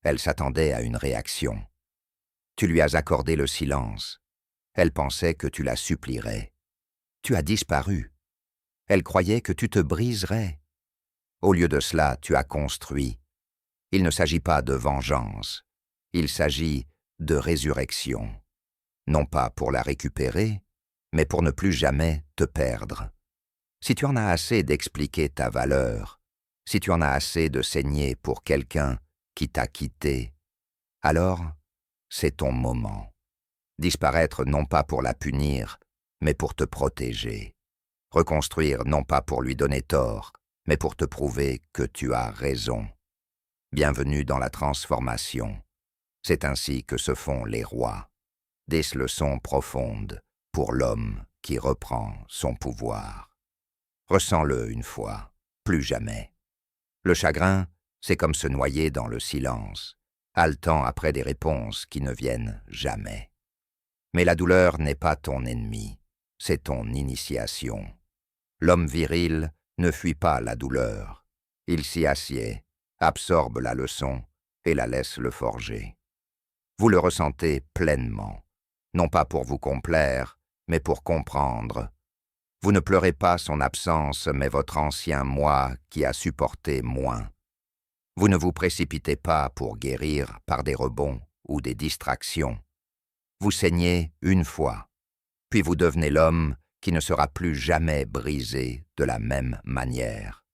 Elle s'attendait à une réaction. Tu lui as accordé le silence. Elle pensait que tu la supplierais. Tu as disparu. Elle croyait que tu te briserais. Au lieu de cela, tu as construit. Il ne s'agit pas de vengeance. Il s'agit de résurrection. Non pas pour la récupérer, mais pour ne plus jamais te perdre. Si tu en as assez d'expliquer ta valeur, si tu en as assez de saigner pour quelqu'un qui t'a quitté, alors c'est ton moment. Disparaître non pas pour la punir, mais pour te protéger. Reconstruire non pas pour lui donner tort, mais pour te prouver que tu as raison. Bienvenue dans la transformation. C'est ainsi que se font les rois. Des leçons profondes pour l'homme qui reprend son pouvoir. Ressens-le une fois, plus jamais. Le chagrin, c'est comme se noyer dans le silence, haletant après des réponses qui ne viennent jamais. Mais la douleur n'est pas ton ennemi, c'est ton initiation. L'homme viril ne fuit pas la douleur. Il s'y assied, absorbe la leçon et la laisse le forger. Vous le ressentez pleinement, non pas pour vous complaire, mais pour comprendre. Vous ne pleurez pas son absence, mais votre ancien moi qui a supporté moins. Vous ne vous précipitez pas pour guérir par des rebonds ou des distractions. Vous saignez une fois, puis vous devenez l'homme qui ne sera plus jamais brisé de la même manière.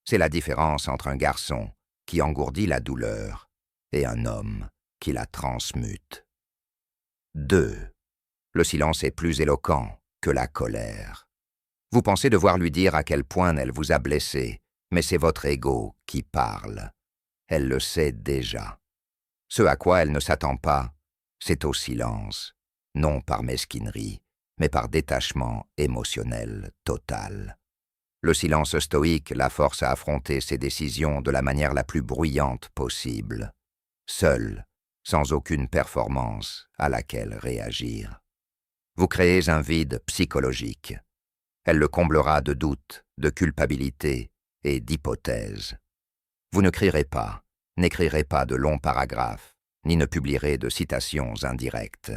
C'est la différence entre un garçon qui engourdit la douleur et un homme qui la transmute. 2. Le silence est plus éloquent que la colère. Vous pensez devoir lui dire à quel point elle vous a blessé, mais c'est votre ego qui parle. Elle le sait déjà. Ce à quoi elle ne s'attend pas, c'est au silence, non par mesquinerie, mais par détachement émotionnel total. Le silence stoïque la force à affronter ses décisions de la manière la plus bruyante possible, seule, sans aucune performance à laquelle réagir. Vous créez un vide psychologique. Elle le comblera de doutes, de culpabilité et d'hypothèses. Vous ne crierez pas, n'écrirez pas de longs paragraphes, ni ne publierez de citations indirectes.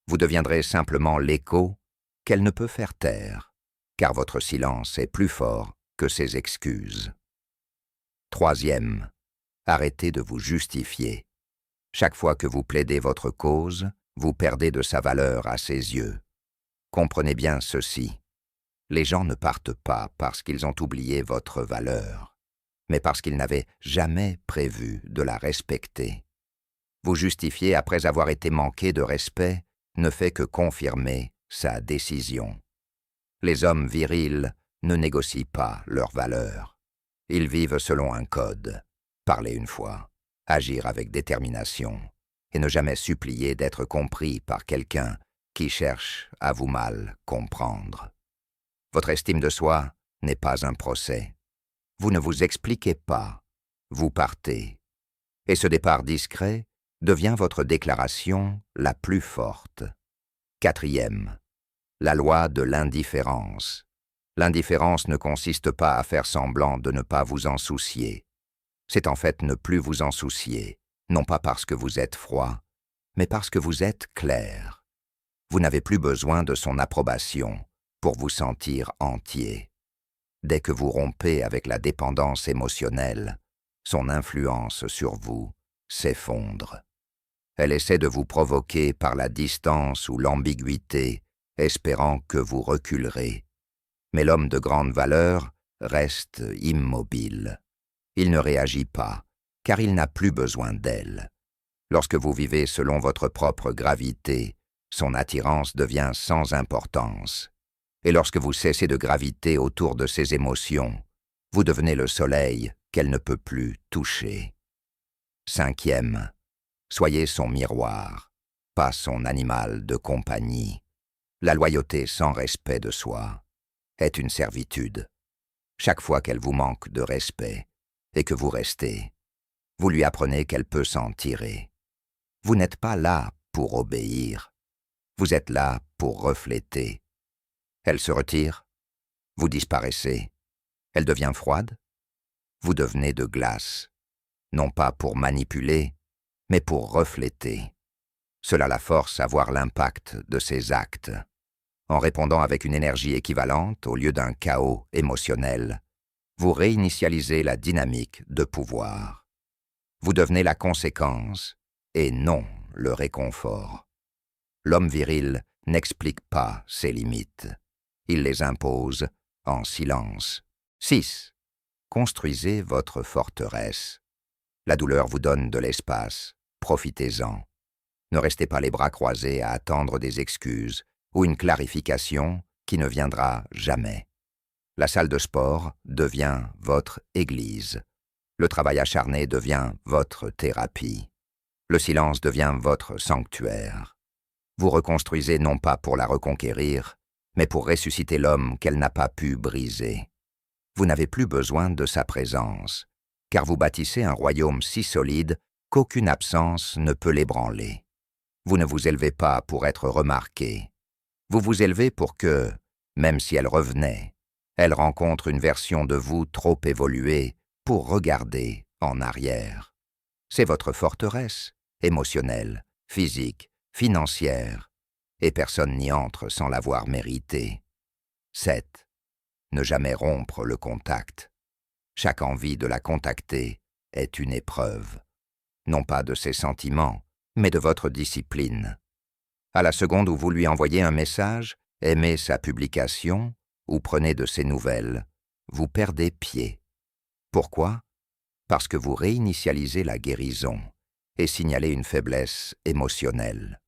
Vous deviendrez simplement l'écho qu'elle ne peut faire taire, car votre silence est plus fort que ses excuses. 3. Arrêtez de vous justifier. Chaque fois que vous plaidez votre cause, vous perdez de sa valeur à ses yeux. Comprenez bien ceci. Les gens ne partent pas parce qu'ils ont oublié votre valeur, mais parce qu'ils n'avaient jamais prévu de la respecter. Vous justifier après avoir été manqué de respect ne fait que confirmer sa décision. Les hommes virils ne négocient pas leur valeur. Ils vivent selon un code. Parler une fois, agir avec détermination, et ne jamais supplier d'être compris par quelqu'un qui cherche à vous mal comprendre. Votre estime de soi n'est pas un procès. Vous ne vous expliquez pas, vous partez. Et ce départ discret devient votre déclaration la plus forte. 4. La loi de l'indifférence. L'indifférence ne consiste pas à faire semblant de ne pas vous en soucier. C'est en fait ne plus vous en soucier, non pas parce que vous êtes froid, mais parce que vous êtes clair. Vous n'avez plus besoin de son approbation pour vous sentir entier. Dès que vous rompez avec la dépendance émotionnelle, son influence sur vous s'effondre. Elle essaie de vous provoquer par la distance ou l'ambiguïté, espérant que vous reculerez. Mais l'homme de grande valeur reste immobile. Il ne réagit pas, car il n'a plus besoin d'elle. Lorsque vous vivez selon votre propre gravité, son attirance devient sans importance. Et lorsque vous cessez de graviter autour de ses émotions, vous devenez le soleil qu'elle ne peut plus toucher. 5. Soyez son miroir, pas son animal de compagnie. La loyauté sans respect de soi est une servitude. Chaque fois qu'elle vous manque de respect et que vous restez, vous lui apprenez qu'elle peut s'en tirer. Vous n'êtes pas là pour obéir, vous êtes là pour refléter. Elle se retire, vous disparaissez. Elle devient froide, vous devenez de glace. non pas pour manipuler, mais pour refléter. Cela la force à voir l'impact de ses actes. En répondant avec une énergie équivalente au lieu d'un chaos émotionnel, vous réinitialisez la dynamique de pouvoir. Vous devenez la conséquence et non le réconfort. L'homme viril n'explique pas ses limites. Il les impose en silence. 6. Construisez votre forteresse. La douleur vous donne de l'espace. Profitez-en. Ne restez pas les bras croisés à attendre des excuses ou une clarification qui ne viendra jamais. La salle de sport devient votre église. Le travail acharné devient votre thérapie. Le silence devient votre sanctuaire. Vous reconstruisez non pas pour la reconquérir, mais pour ressusciter l'homme qu'elle n'a pas pu briser. Vous n'avez plus besoin de sa présence, car vous bâtissez un royaume si solide qu'aucune absence ne peut l'ébranler. Vous ne vous élevez pas pour être remarqué. Vous vous élevez pour que, même si elle revenait, elle rencontre une version de vous trop évoluée pour regarder en arrière. C'est votre forteresse, émotionnelle, physique, financière, et personne n'y entre sans l'avoir mérité. 7. Ne jamais rompre le contact. Chaque envie de la contacter est une épreuve, non pas de ses sentiments, mais de votre discipline. À la seconde où vous lui envoyez un message, aimez sa publication ou prenez de ses nouvelles, vous perdez pied. Pourquoi? Parce que vous réinitialisez la guérison et signalez une faiblesse émotionnelle.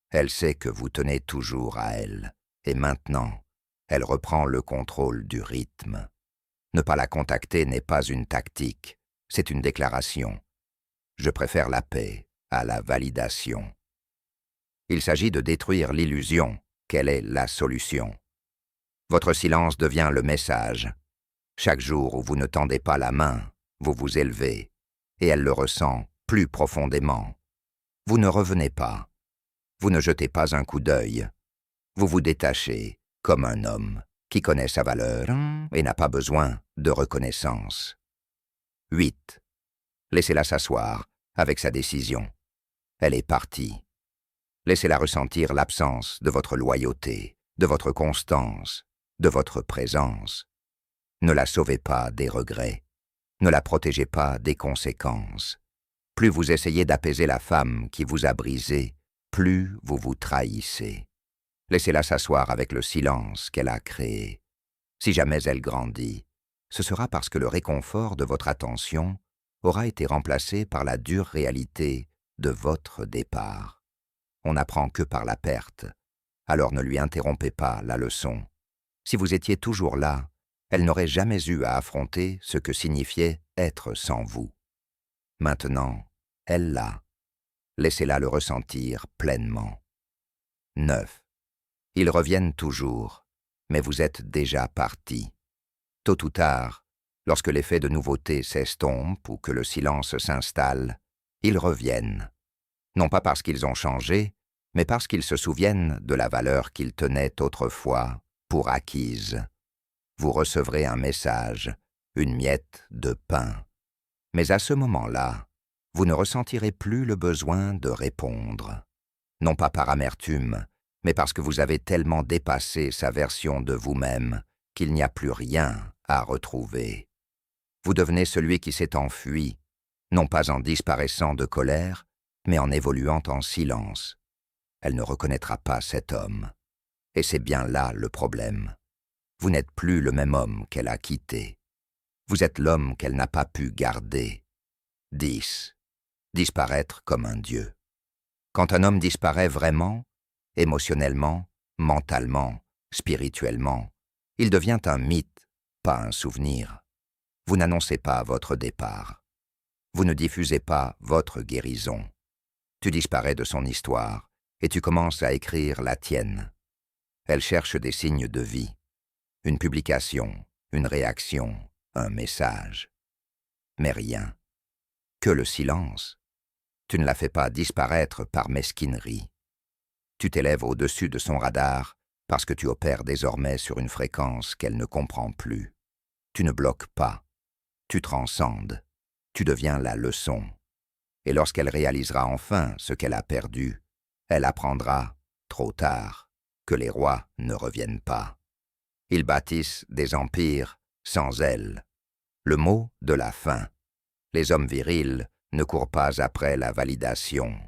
Elle sait que vous tenez toujours à elle, et maintenant, elle reprend le contrôle du rythme. Ne pas la contacter n'est pas une tactique, c'est une déclaration. Je préfère la paix à la validation. Il s'agit de détruire l'illusion qu'elle est la solution. Votre silence devient le message. Chaque jour où vous ne tendez pas la main, vous vous élevez, et elle le ressent plus profondément. Vous ne revenez pas. Vous ne jetez pas un coup d'œil. Vous vous détachez comme un homme qui connaît sa valeur et n'a pas besoin de reconnaissance. 8. Laissez-la s'asseoir avec sa décision. Elle est partie. Laissez-la ressentir l'absence de votre loyauté, de votre constance, de votre présence. Ne la sauvez pas des regrets. Ne la protégez pas des conséquences. Plus vous essayez d'apaiser la femme qui vous a brisé, plus vous vous trahissez. Laissez-la s'asseoir avec le silence qu'elle a créé. Si jamais elle grandit, ce sera parce que le réconfort de votre attention aura été remplacé par la dure réalité de votre départ. On n'apprend que par la perte, alors ne lui interrompez pas la leçon. Si vous étiez toujours là, elle n'aurait jamais eu à affronter ce que signifiait être sans vous. Maintenant, elle l'a. Laissez-la le ressentir pleinement. 9. Ils reviennent toujours, mais vous êtes déjà parti. Tôt ou tard, lorsque l'effet de nouveauté s'estompe ou que le silence s'installe, ils reviennent. Non pas parce qu'ils ont changé, mais parce qu'ils se souviennent de la valeur qu'ils tenaient autrefois pour acquise. Vous recevrez un message, une miette de pain. Mais à ce moment-là, vous ne ressentirez plus le besoin de répondre. Non pas par amertume, mais parce que vous avez tellement dépassé sa version de vous-même qu'il n'y a plus rien à retrouver. Vous devenez celui qui s'est enfui, non pas en disparaissant de colère, mais en évoluant en silence. Elle ne reconnaîtra pas cet homme. Et c'est bien là le problème. Vous n'êtes plus le même homme qu'elle a quitté. Vous êtes l'homme qu'elle n'a pas pu garder. 10. Disparaître comme un dieu. Quand un homme disparaît vraiment, émotionnellement, mentalement, spirituellement, il devient un mythe, pas un souvenir. Vous n'annoncez pas votre départ. Vous ne diffusez pas votre guérison. Tu disparais de son histoire et tu commences à écrire la tienne. Elle cherche des signes de vie. Une publication, une réaction, un message. Mais rien. Que le silence. Tu ne la fais pas disparaître par mesquinerie. Tu t'élèves au-dessus de son radar parce que tu opères désormais sur une fréquence qu'elle ne comprend plus. Tu ne bloques pas. Tu transcendes. tu deviens la leçon. Et lorsqu'elle réalisera enfin ce qu'elle a perdu, elle apprendra, trop tard, que les rois ne reviennent pas. Ils bâtissent des empires sans elle. Le mot de la fin. Les hommes virils ne courent pas après la validation.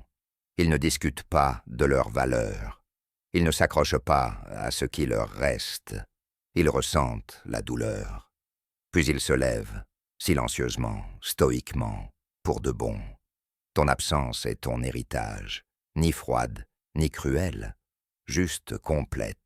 Ils ne discutent pas de leur valeur. Ils ne s'accrochent pas à ce qui leur reste. Ils ressentent la douleur. Puis ils se lèvent, silencieusement, stoïquement, pour de bon. Ton absence est ton héritage, ni froide, ni cruelle, juste complète.